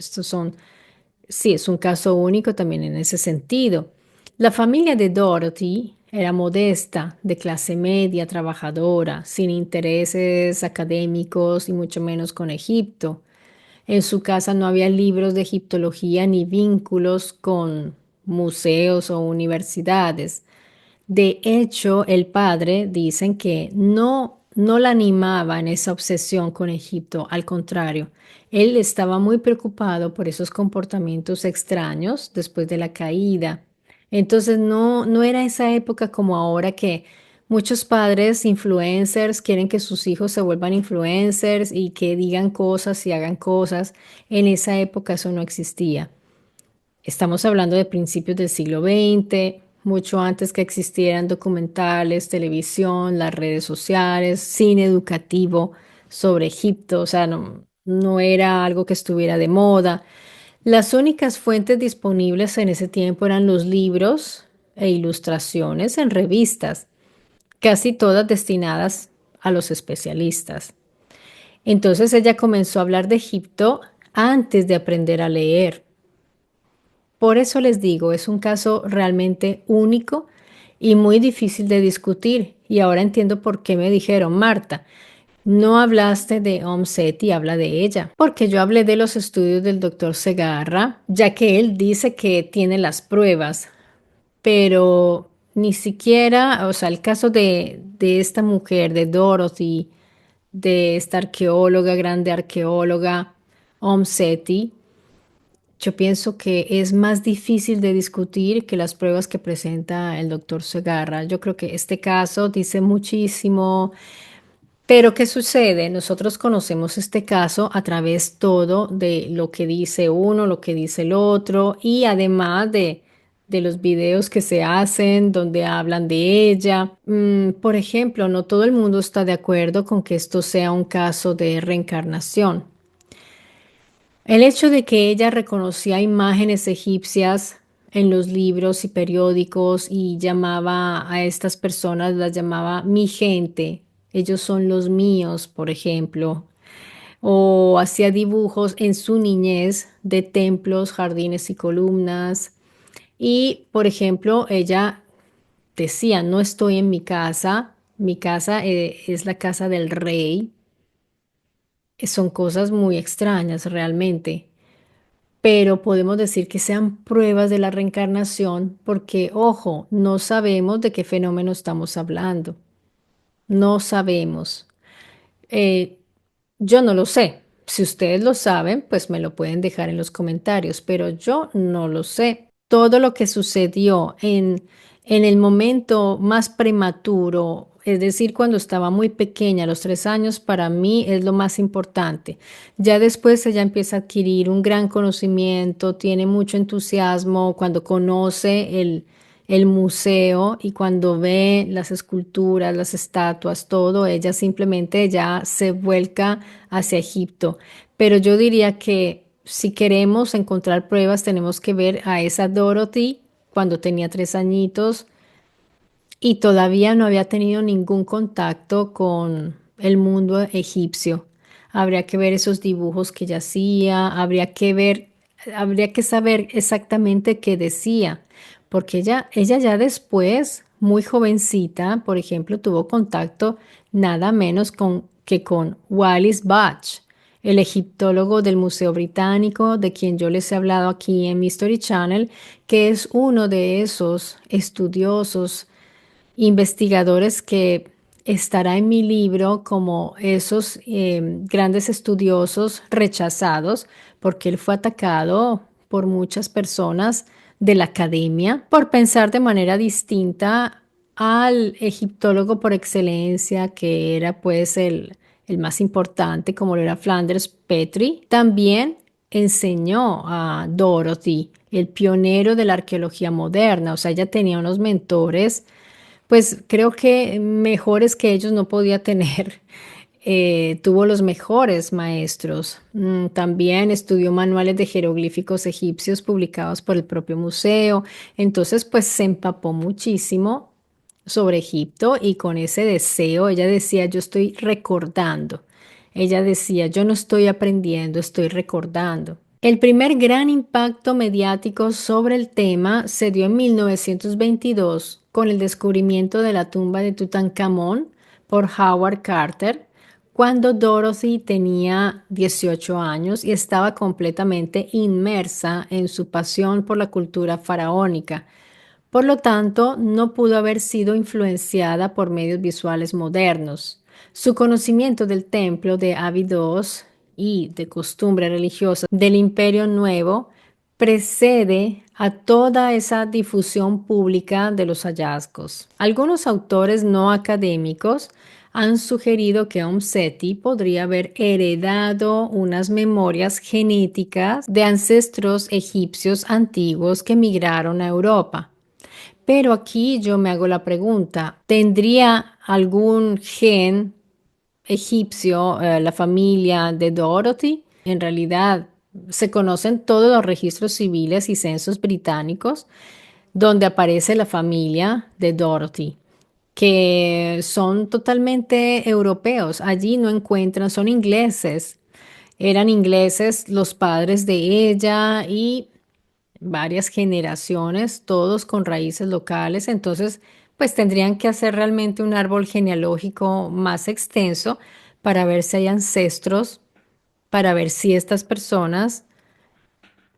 sí, es un caso único también en ese sentido. La familia de Dorothy era modesta, de clase media, trabajadora, sin intereses académicos y mucho menos con Egipto. En su casa no había libros de egiptología ni vínculos con museos o universidades. De hecho, el padre dicen que no la animaba en esa obsesión con Egipto, al contrario, él estaba muy preocupado por esos comportamientos extraños después de la caída. Entonces no era esa época como ahora que muchos padres influencers quieren que sus hijos se vuelvan influencers y que digan cosas y hagan cosas. En esa época eso no existía. Estamos hablando de principios del siglo XX, mucho antes que existieran documentales, televisión, las redes sociales, cine educativo sobre Egipto, o sea, no era algo que estuviera de moda. Las únicas fuentes disponibles en ese tiempo eran los libros e ilustraciones en revistas, casi todas destinadas a los especialistas. Entonces ella comenzó a hablar de Egipto antes de aprender a leer. Por eso les digo, es un caso realmente único y muy difícil de discutir. Y ahora entiendo por qué me dijeron, Marta, no hablaste de Omset y habla de ella, porque yo hablé de los estudios del doctor Segarra, ya que él dice que tiene las pruebas, pero ni siquiera, o sea, el caso de esta mujer, de Dorothy, de esta arqueóloga, grande arqueóloga, Omseti, yo pienso que es más difícil de discutir que las pruebas que presenta el doctor Segarra. Yo creo que este caso dice muchísimo, pero ¿qué sucede? Nosotros conocemos este caso a través todo de lo que dice uno, lo que dice el otro y además de los videos que se hacen donde hablan de ella. Por ejemplo, no todo el mundo está de acuerdo con que esto sea un caso de reencarnación. El hecho de que ella reconocía imágenes egipcias en los libros y periódicos y llamaba a estas personas, las llamaba mi gente, ellos son los míos, por ejemplo, o hacía dibujos en su niñez de templos, jardines y columnas. Y, por ejemplo, ella decía, no estoy en mi casa es la casa del rey. Son cosas muy extrañas realmente, pero podemos decir que sean pruebas de la reencarnación porque, ojo, no sabemos de qué fenómeno estamos hablando. No sabemos. Eh, yo no lo sé. Si ustedes lo saben, pues me lo pueden dejar en los comentarios, pero yo no lo sé. Todo lo que sucedió en el momento más prematuro, es decir, cuando estaba muy pequeña, a los 3 años, para mí es lo más importante. Ya después ella empieza a adquirir un gran conocimiento, tiene mucho entusiasmo cuando conoce el museo y cuando ve las esculturas, las estatuas, todo, ella simplemente ya se vuelca hacia Egipto. Pero yo diría que si queremos encontrar pruebas, tenemos que ver a esa Dorothy cuando tenía 3 añitos y todavía no había tenido ningún contacto con el mundo egipcio. Habría que ver esos dibujos que ella hacía, habría que saber exactamente qué decía, porque ella ya después, muy jovencita, por ejemplo, tuvo contacto nada menos que con Wallis Budge, el egiptólogo del Museo Británico, de quien yo les he hablado aquí en mi History Channel, que es uno de esos estudiosos investigadores que estará en mi libro como esos grandes estudiosos rechazados, porque él fue atacado por muchas personas de la academia por pensar de manera distinta al egiptólogo por excelencia, que era pues el más importante, como lo era Flanders Petrie. También enseñó a Dorothy, el pionero de la arqueología moderna, o sea, ella tenía unos mentores pues creo que mejores que ellos no podía tener. Tuvo los mejores maestros. También estudió manuales de jeroglíficos egipcios publicados por el propio museo. Entonces, pues se empapó muchísimo sobre Egipto y con ese deseo, ella decía, yo estoy recordando. Ella decía, yo no estoy aprendiendo, estoy recordando. El primer gran impacto mediático sobre el tema se dio en 1922 con el descubrimiento de la tumba de Tutankamón por Howard Carter, cuando Dorothy tenía 18 años y estaba completamente inmersa en su pasión por la cultura faraónica. Por lo tanto, no pudo haber sido influenciada por medios visuales modernos. Su conocimiento del templo de Abidos y de costumbres religiosas del Imperio Nuevo precede a toda esa difusión pública de los hallazgos. Algunos autores no académicos han sugerido que Seti podría haber heredado unas memorias genéticas de ancestros egipcios antiguos que migraron a Europa. Pero aquí yo me hago la pregunta, ¿tendría algún gen egipcio la familia de Dorothy? En realidad, se conocen todos los registros civiles y censos británicos donde aparece la familia de Dorothy, que son totalmente europeos. Allí no encuentran, son ingleses. Eran ingleses los padres de ella y varias generaciones, todos con raíces locales. Entonces, Pues tendrían que hacer realmente un árbol genealógico más extenso para ver si hay ancestros, para ver si estas personas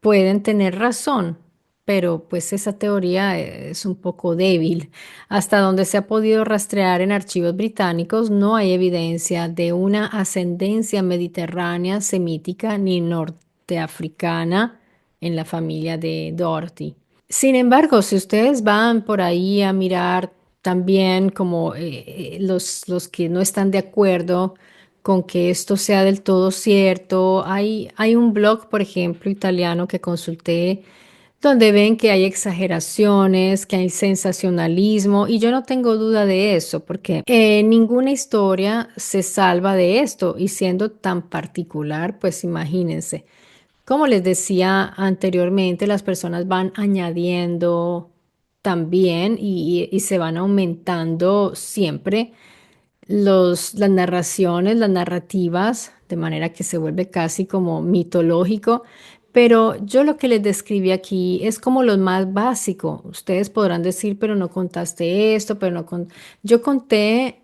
pueden tener razón, pero pues esa teoría es un poco débil. Hasta donde se ha podido rastrear en archivos británicos, no hay evidencia de una ascendencia mediterránea, semítica ni norteafricana en la familia de Dorothy. Sin embargo, si ustedes van por ahí a mirar también como los que no están de acuerdo con que esto sea del todo cierto, hay un blog, por ejemplo, italiano que consulté, donde ven que hay exageraciones, que hay sensacionalismo, y yo no tengo duda de eso, porque ninguna historia se salva de esto, y siendo tan particular, pues imagínense. Como les decía anteriormente, las personas van añadiendo también y se van aumentando siempre las narraciones, las narrativas, de manera que se vuelve casi como mitológico. Pero yo lo que les describí aquí es como lo más básico. Ustedes podrán decir, pero no contaste esto, pero no con... Yo conté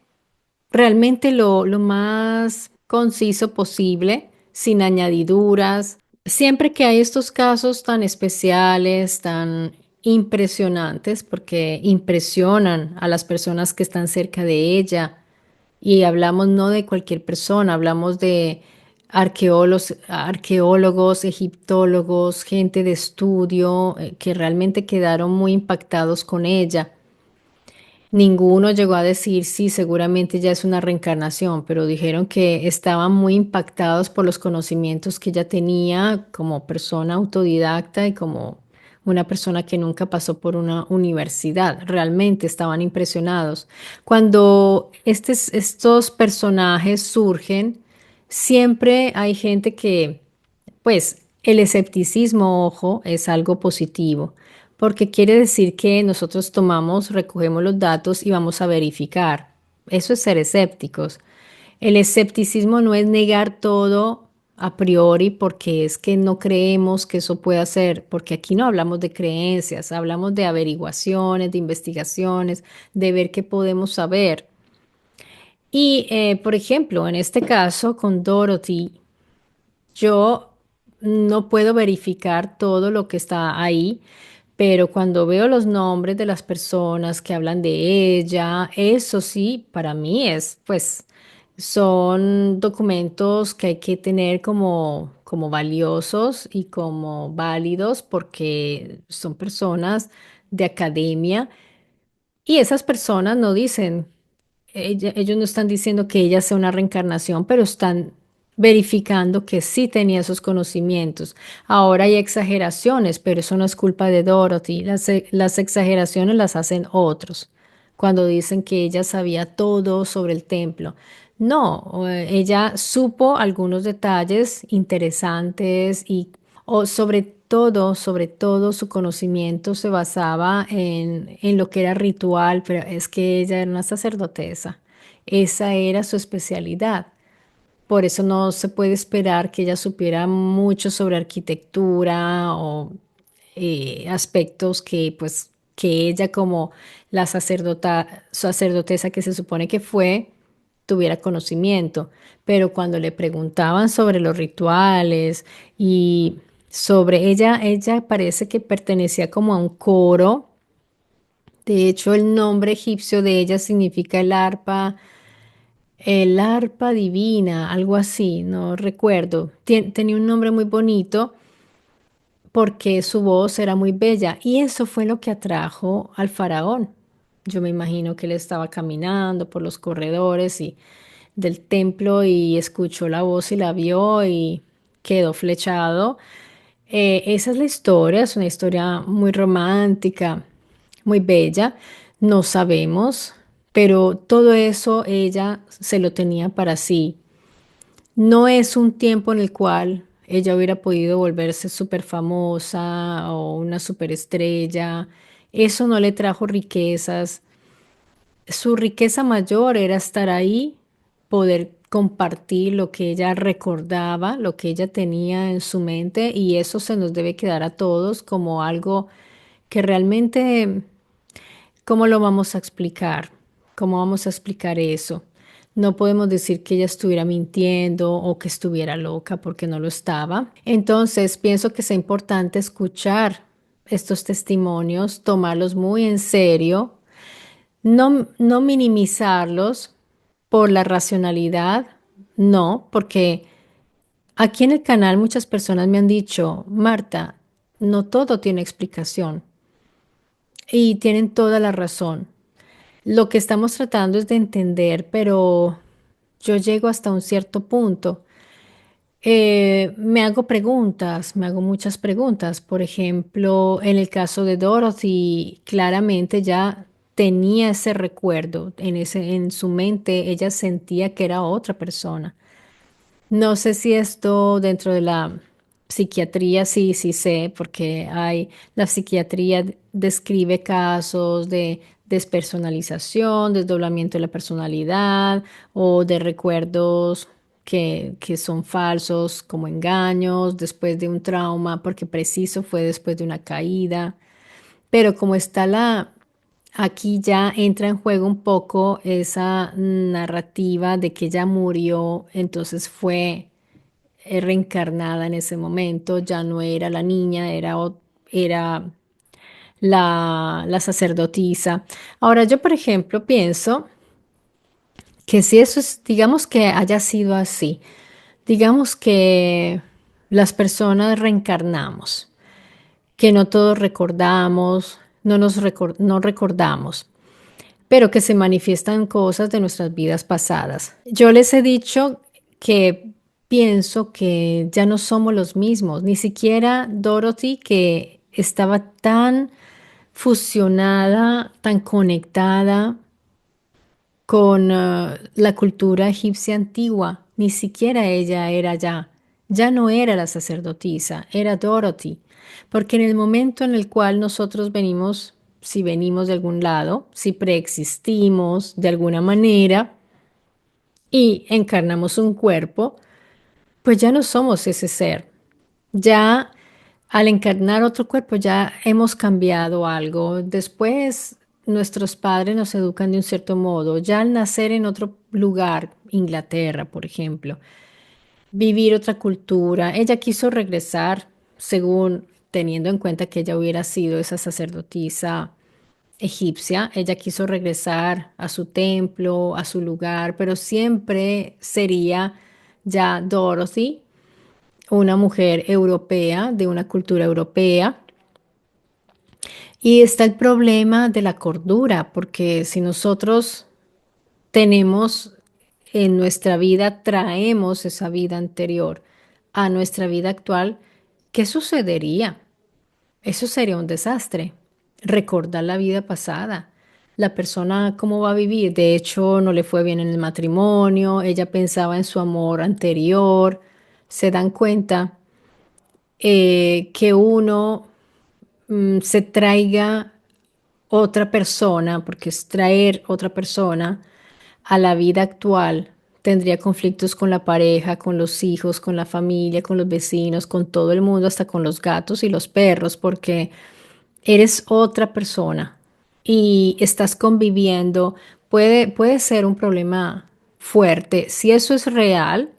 realmente lo más conciso posible, sin añadiduras. Siempre que hay estos casos tan especiales, tan impresionantes, porque impresionan a las personas que están cerca de ella, y hablamos no de cualquier persona, hablamos de arqueólogos, egiptólogos, gente de estudio, que realmente quedaron muy impactados con ella. Ninguno llegó a decir, sí, seguramente ya es una reencarnación, pero dijeron que estaban muy impactados por los conocimientos que ella tenía como persona autodidacta y como una persona que nunca pasó por una universidad. Realmente estaban impresionados. Cuando estos personajes surgen, siempre hay gente que pues el escepticismo, ojo, es algo positivo, porque quiere decir que nosotros tomamos, recogemos los datos y vamos a verificar. Eso es ser escépticos. El escepticismo no es negar todo a priori porque es que no creemos que eso pueda ser, porque aquí no hablamos de creencias, hablamos de averiguaciones, de investigaciones, de ver qué podemos saber. Y, por ejemplo, en este caso con Dorothy, yo no puedo verificar todo lo que está ahí, pero cuando veo los nombres de las personas que hablan de ella, eso sí, para mí pues, son documentos que hay que tener como valiosos y como válidos porque son personas de academia y esas personas no dicen ellos no están diciendo que ella sea una reencarnación, pero están verificando que sí tenía esos conocimientos. Ahora hay exageraciones, pero eso no es culpa de Dorothy. Las exageraciones las hacen otros cuando dicen que ella sabía todo sobre el templo. No, ella supo algunos detalles interesantes y o sobre todo su conocimiento se basaba en lo que era ritual, pero es que ella era una sacerdotesa. Esa era su especialidad. Por eso no se puede esperar que ella supiera mucho sobre arquitectura o aspectos que pues que ella como la sacerdotesa que se supone que fue tuviera conocimiento. Pero cuando le preguntaban sobre los rituales y sobre ella parece que pertenecía como a un coro. De hecho, el nombre egipcio de ella significa el arpa divina, algo así, no recuerdo. Tenía un nombre muy bonito porque su voz era muy bella y eso fue lo que atrajo al faraón. Yo me imagino que él estaba caminando por los corredores y del templo y escuchó la voz y la vio y quedó flechado. Esa es la historia, es una historia muy romántica, muy bella. No sabemos, pero todo eso ella se lo tenía para sí. No es un tiempo en el cual ella hubiera podido volverse súper famosa o una superestrella. Eso no le trajo riquezas. Su riqueza mayor era estar ahí, poder compartir lo que ella recordaba, lo que ella tenía en su mente, y eso se nos debe quedar a todos como algo que realmente ¿Cómo lo vamos a explicar? ¿Cómo vamos a explicar eso? No podemos decir que ella estuviera mintiendo o que estuviera loca porque no lo estaba. Entonces, pienso que es importante escuchar estos testimonios, tomarlos muy en serio, no minimizarlos por la racionalidad, no, porque aquí en el canal muchas personas me han dicho, Marta, no todo tiene explicación y tienen toda la razón. Lo que estamos tratando es de entender, pero yo llego hasta un cierto punto. Me hago preguntas, me hago muchas preguntas. Por ejemplo, en el caso de Dorothy, claramente ya tenía ese recuerdo en su mente, ella sentía que era otra persona. No sé si esto dentro de la psiquiatría, sí, sí sé, porque la psiquiatría describe casos de despersonalización, desdoblamiento de la personalidad o de recuerdos que son falsos, como engaños, después de un trauma, porque preciso fue después de una caída. Pero como está aquí ya entra en juego un poco esa narrativa de que ella murió, entonces fue reencarnada en ese momento, ya no era la niña, era la sacerdotisa. Ahora, yo, por ejemplo, pienso que si eso es, digamos que haya sido así, digamos que las personas reencarnamos, que no todos recordamos, no recordamos, pero que se manifiestan cosas de nuestras vidas pasadas. Yo les he dicho que pienso que ya no somos los mismos, ni siquiera Dorothy, que estaba tan fusionada, tan conectada con la cultura egipcia antigua, ni siquiera ella era ya no era la sacerdotisa, era Dorothy, porque en el momento en el cual nosotros venimos, si venimos de algún lado, si preexistimos de alguna manera y encarnamos un cuerpo, pues ya no somos ese ser. Ya al encarnar otro cuerpo ya hemos cambiado algo. Después nuestros padres nos educan de un cierto modo. Ya al nacer en otro lugar, Inglaterra, por ejemplo, vivir otra cultura, ella quiso regresar, según teniendo en cuenta que ella hubiera sido esa sacerdotisa egipcia, ella quiso regresar a su templo, a su lugar, pero siempre sería ya Dorothy, una mujer europea, de una cultura europea. Y está el problema de la cordura, porque si nosotros tenemos en nuestra vida, traemos esa vida anterior a nuestra vida actual, ¿qué sucedería? Eso sería un desastre. Recordar la vida pasada. La persona, ¿cómo va a vivir? De hecho, no le fue bien en el matrimonio, ella pensaba en su amor anterior. Se dan cuenta que uno se traiga otra persona, porque es traer otra persona a la vida actual, tendría conflictos con la pareja, con los hijos, con la familia, con los vecinos, con todo el mundo, hasta con los gatos y los perros, porque eres otra persona y estás conviviendo. Puede ser un problema fuerte. Si eso es real,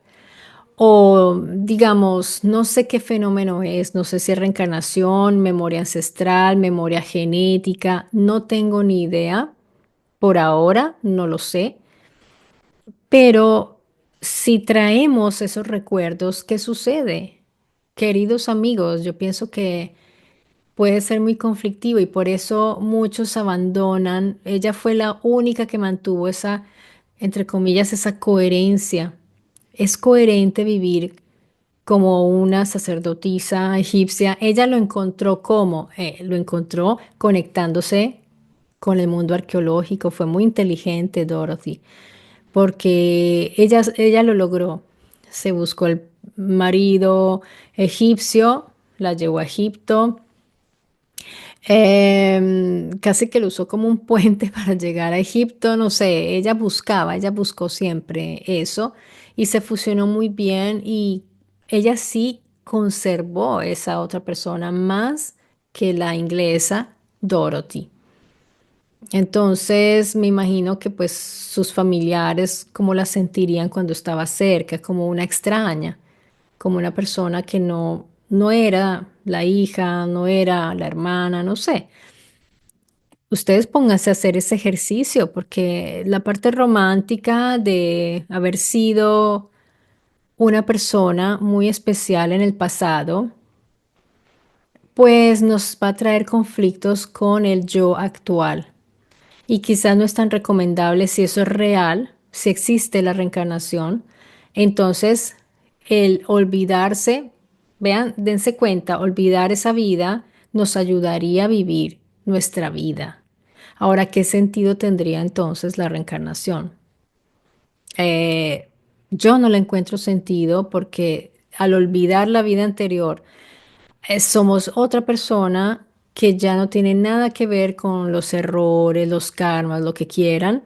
o digamos, no sé qué fenómeno es, no sé si es reencarnación, memoria ancestral, memoria genética, no tengo ni idea. Por ahora no lo sé, pero si traemos esos recuerdos, ¿qué sucede? Queridos amigos, yo pienso que puede ser muy conflictivo y por eso muchos abandonan. Ella fue la única que mantuvo esa, entre comillas, esa coherencia. Es coherente vivir como una sacerdotisa egipcia. Ella lo encontró como, lo encontró conectándose con el mundo arqueológico. Fue muy inteligente, Dorothy, porque ella lo logró. Se buscó el marido egipcio, la llevó a Egipto. Casi que lo usó como un puente para llegar a Egipto, no sé, ella buscó siempre eso y se fusionó muy bien y ella sí conservó esa otra persona más que la inglesa Dorothy. Entonces me imagino que pues sus familiares cómo la sentirían cuando estaba cerca, como una extraña, como una persona que no era la hija, no era la hermana, no sé. Ustedes pónganse a hacer ese ejercicio porque la parte romántica de haber sido una persona muy especial en el pasado, pues nos va a traer conflictos con el yo actual. Y quizás no es tan recomendable si eso es real, si existe la reencarnación. Entonces, el olvidarse, vean, dense cuenta, olvidar esa vida nos ayudaría a vivir nuestra vida. Ahora, ¿qué sentido tendría entonces la reencarnación? Eh, yo no le encuentro sentido porque al olvidar la vida anterior, somos otra persona que ya no tiene nada que ver con los errores, los karmas, lo que quieran.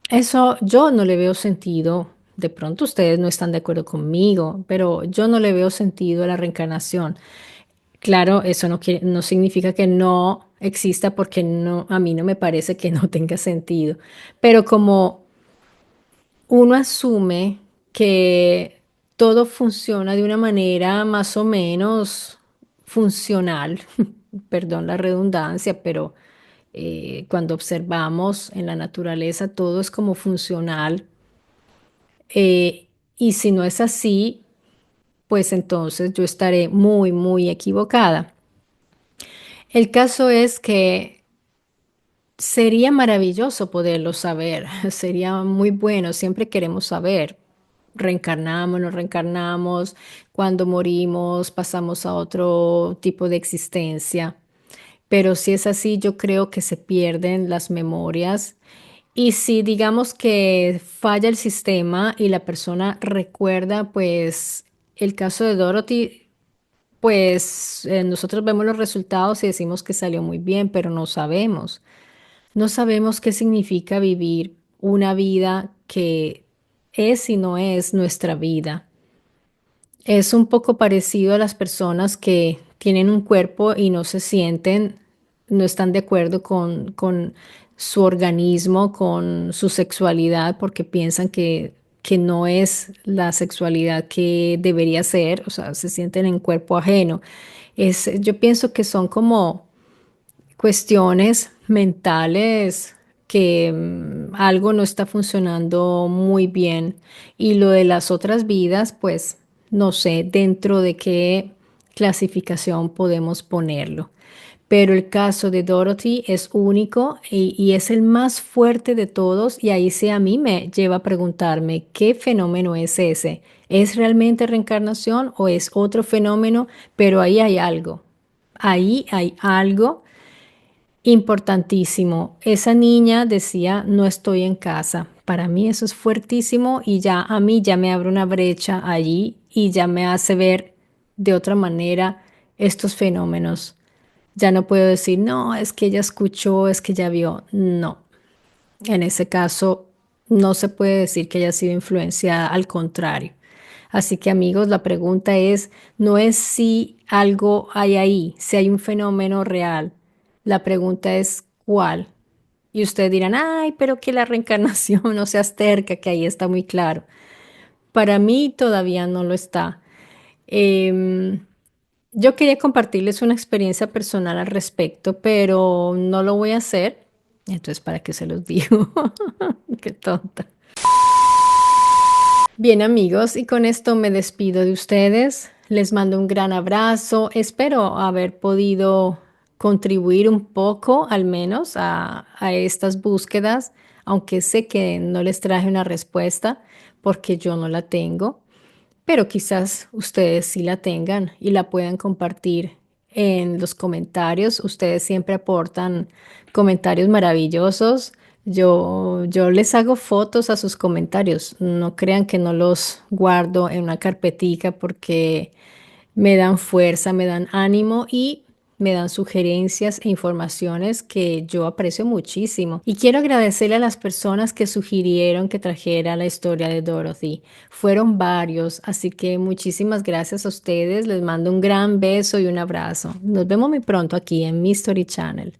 Eso yo no le veo sentido. De pronto ustedes no están de acuerdo conmigo, pero yo no le veo sentido a la reencarnación. Claro, eso no significa que no exista porque no, a mí no me parece que no tenga sentido. Pero como uno asume que todo funciona de una manera más o menos funcional, perdón la redundancia, pero cuando observamos en la naturaleza todo es como funcional, y si no es así, pues entonces yo estaré muy, muy equivocada. El caso es que sería maravilloso poderlo saber, sería muy bueno, siempre queremos saber. Reencarnamos, nos reencarnamos, cuando morimos pasamos a otro tipo de existencia. Pero si es así, yo creo que se pierden las memorias. Y si digamos que falla el sistema y la persona recuerda, pues el caso de Dorothy, pues nosotros vemos los resultados y decimos que salió muy bien, pero no sabemos. No sabemos qué significa vivir una vida que es y no es nuestra vida. Es un poco parecido a las personas que tienen un cuerpo y no se sienten, no están de acuerdo con su organismo, con su sexualidad, porque piensan que no es la sexualidad que debería ser, o sea, se sienten en cuerpo ajeno. Yo pienso que son como cuestiones mentales que algo no está funcionando muy bien. Y lo de las otras vidas, pues no sé dentro de qué clasificación podemos ponerlo. Pero el caso de Dorothy es único y es el más fuerte de todos y ahí sí a mí me lleva a preguntarme qué fenómeno es ese. ¿Es realmente reencarnación o es otro fenómeno? Pero ahí hay algo. Ahí hay algo importantísimo. Esa niña decía, no estoy en casa. Para mí eso es fuertísimo y ya a mí ya me abre una brecha allí y ya me hace ver de otra manera estos fenómenos. Ya no puedo decir, no, es que ella escuchó, es que ella vio. No, en ese caso no se puede decir que haya sido influenciada, al contrario. Así que amigos, la pregunta es, no es si algo hay ahí, si hay un fenómeno real. La pregunta es cuál. Y ustedes dirán, ay, pero que la reencarnación no seas terca, que ahí está muy claro. Para mí todavía no lo está. Em, yo quería compartirles una experiencia personal al respecto, pero no lo voy a hacer. Entonces, ¿para qué se los digo? Qué tonta. Bien, amigos, y con esto me despido de ustedes. Les mando un gran abrazo. Espero haber podido contribuir un poco, al menos, a estas búsquedas, aunque sé que no les traje una respuesta porque yo no la tengo, pero quizás ustedes sí la tengan y la puedan compartir en los comentarios. Ustedes siempre aportan comentarios maravillosos. Yo les hago fotos a sus comentarios. No crean que no los guardo en una carpetica porque me dan fuerza, me dan ánimo y me dan sugerencias e informaciones que yo aprecio muchísimo. Y quiero agradecerle a las personas que sugirieron que trajera la historia de Dorothy. Fueron varios, así que muchísimas gracias a ustedes. Les mando un gran beso y un abrazo. Nos vemos muy pronto aquí en Mystery Channel.